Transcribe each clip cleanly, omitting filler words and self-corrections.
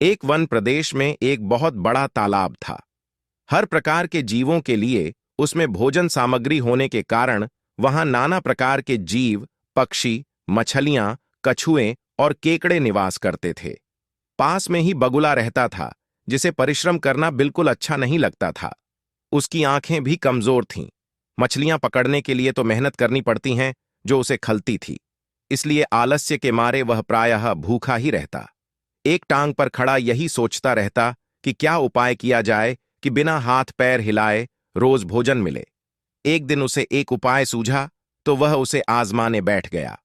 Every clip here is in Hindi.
एक वन प्रदेश में एक बहुत बड़ा तालाब था। हर प्रकार के जीवों के लिए उसमें भोजन सामग्री होने के कारण वहां नाना प्रकार के जीव, पक्षी, मछलियां, कछुए और केकड़े निवास करते थे। पास में ही बगुला रहता था, जिसे परिश्रम करना बिल्कुल अच्छा नहीं लगता था। उसकी आंखें भी कमजोर थीं। मछलियां पकड़ने के लिए तो मेहनत करनी पड़ती हैं, जो उसे खलती थी। इसलिए आलस्य के मारे वह प्रायः भूखा ही रहता। एक टांग पर खड़ा यही सोचता रहता कि क्या उपाय किया जाए कि बिना हाथ पैर हिलाए रोज भोजन मिले। एक दिन उसे एक उपाय सूझा, तो वह उसे आजमाने बैठ गया।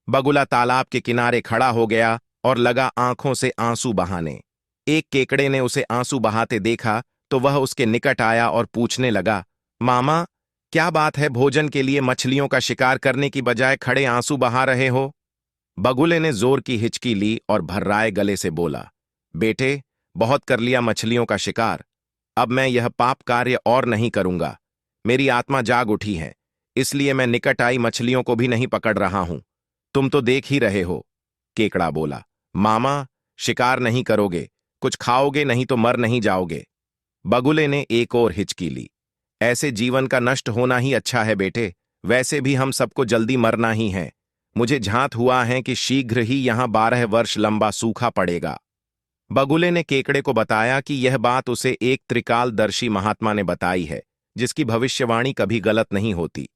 बगुला तालाब के किनारे खड़ा हो गया और लगा आंखों से आंसू बहाने। एक केकड़े ने उसे आंसू बहाते देखा तो वह उसके निकट आया और पूछने लगा, मामा, क्या बात है, भोजन के लिए मछलियों का शिकार करने की बजाय खड़े आंसू बहा रहे हो? बगुले ने जोर की हिचकी ली और भर्राए गले से बोला, बेटे, बहुत कर लिया मछलियों का शिकार। अब मैं यह पाप कार्य और नहीं करूंगा। मेरी आत्मा जाग उठी है, इसलिए मैं निकट आई मछलियों को भी नहीं पकड़ रहा हूं। तुम तो देख ही रहे हो। केकड़ा बोला, मामा, शिकार नहीं करोगे, कुछ खाओगे नहीं तो मर नहीं जाओगे। बगुले ने एक और हिचकी ली। ऐसे जीवन का नष्ट होना ही अच्छा है बेटे, वैसे भी हम सबको जल्दी मरना ही है। मुझे झांत हुआ है कि शीघ्र ही यहां 12 वर्ष लंबा सूखा पड़ेगा। बगुले ने केकड़े को बताया कि यह बात उसे एक त्रिकालदर्शी महात्मा ने बताई है, जिसकी भविष्यवाणी कभी गलत नहीं होती।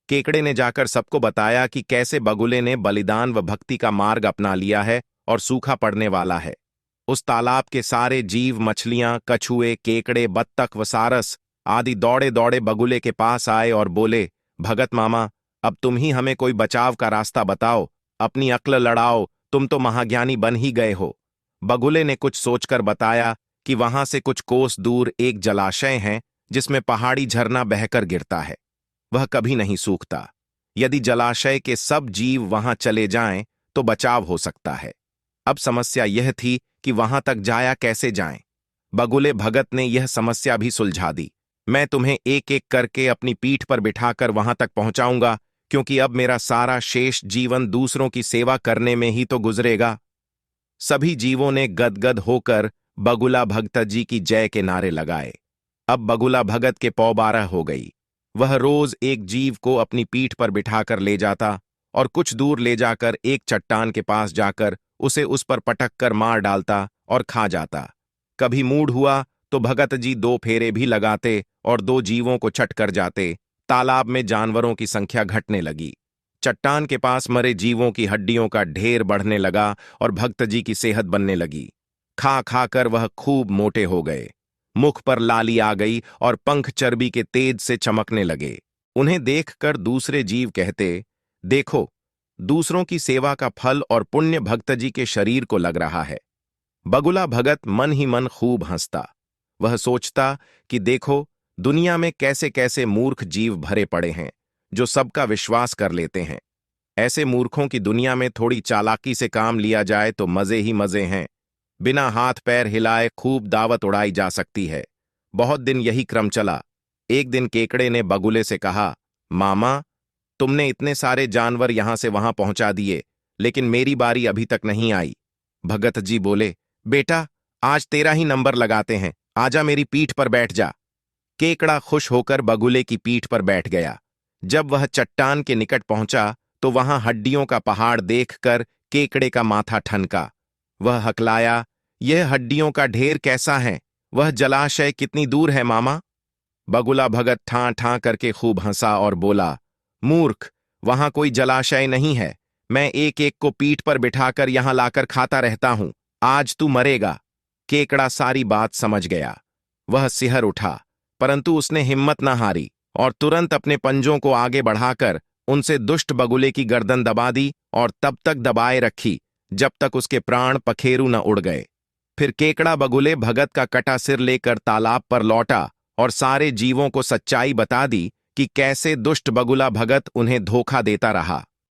केकड़े ने जाकर सबको बताया कि कैसे बगुले ने बलिदान व भक्ति का मार्ग अपना लिया है और सूखा पड़ने वाला है। उस तालाब के सारे जीव, मछलियां, कछुए, केकड़े, बत्तख व सारस आदि दौड़े दौड़े बगुले के पास आए और बोले, भगत मामा, अब तुम ही हमें कोई बचाव का रास्ता बताओ, अपनी अक्ल लड़ाओ, तुम तो महाज्ञानी बन ही गए हो। बगुले ने कुछ सोचकर बताया कि वहां से कुछ कोस दूर एक जलाशय है, जिसमें पहाड़ी झरना बहकर गिरता है। वह कभी नहीं सूखता। यदि जलाशय के सब जीव वहां चले जाएं, तो बचाव हो सकता है। अब समस्या यह थी कि वहां तक जाया कैसे जाएं। बगुले भगत ने यह समस्या भी सुलझा दी। मैं तुम्हें एक एक करके अपनी पीठ पर बिठाकर वहां तक पहुंचाऊंगा, क्योंकि अब मेरा सारा शेष जीवन दूसरों की सेवा करने में ही तो गुजरेगा। सभी जीवों ने गदगद होकर बगुला भगत जी की जय के नारे लगाए। अब बगुला भगत के पौ 12 हो गई। वह रोज एक जीव को अपनी पीठ पर बिठाकर ले जाता और कुछ दूर ले जाकर एक चट्टान के पास जाकर उसे उस पर पटक कर मार डालता और खा जाता। कभी मूड हुआ तो भगत जी 2 फेरे भी लगाते और 2 जीवों को छट कर जाते। तालाब में जानवरों की संख्या घटने लगी। चट्टान के पास मरे जीवों की हड्डियों का ढेर बढ़ने लगा और भक्त जी की सेहत बनने लगी। खा खा कर वह खूब मोटे हो गए। मुख पर लाली आ गई और पंख चर्बी के तेज से चमकने लगे। उन्हें देखकर दूसरे जीव कहते, देखो, दूसरों की सेवा का फल और पुण्य भक्त जी के शरीर को लग रहा है। बगुला भगत मन ही मन खूब हंसता। वह सोचता कि देखो, दुनिया में कैसे कैसे मूर्ख जीव भरे पड़े हैं, जो सबका विश्वास कर लेते हैं। ऐसे मूर्खों की दुनिया में थोड़ी चालाकी से काम लिया जाए तो मजे ही मजे हैं। बिना हाथ पैर हिलाए खूब दावत उड़ाई जा सकती है। बहुत दिन यही क्रम चला। एक दिन केकड़े ने बगुले से कहा, मामा, तुमने इतने सारे जानवर यहां से वहां पहुंचा दिए, लेकिन मेरी बारी अभी तक नहीं आई। भगत जी बोले, बेटा, आज तेरा ही नंबर लगाते हैं, आजा मेरी पीठ पर बैठ जा। केकड़ा खुश होकर बगुले की पीठ पर बैठ गया। जब वह चट्टान के निकट पहुंचा तो वहां हड्डियों का पहाड़ देखकर केकड़े का माथा ठनका। वह हकलाया, यह हड्डियों का ढेर कैसा है? वह जलाशय कितनी दूर है मामा? बगुला भगत ठां ठां करके खूब हंसा और बोला, मूर्ख, वहां कोई जलाशय नहीं है। मैं एक एक को पीठ पर बिठाकर यहां लाकर खाता रहता हूं। आज तू मरेगा। केकड़ा सारी बात समझ गया। वह सिहर उठा, परंतु उसने हिम्मत न हारी और तुरंत अपने पंजों को आगे बढ़ाकर उनसे दुष्ट बगुले की गर्दन दबा दी और तब तक दबाए रखी जब तक उसके प्राण पखेरु न उड़ गए। फिर केकड़ा बगुले भगत का कटा सिर लेकर तालाब पर लौटा और सारे जीवों को सच्चाई बता दी कि कैसे दुष्ट बगुला भगत उन्हें धोखा देता रहा।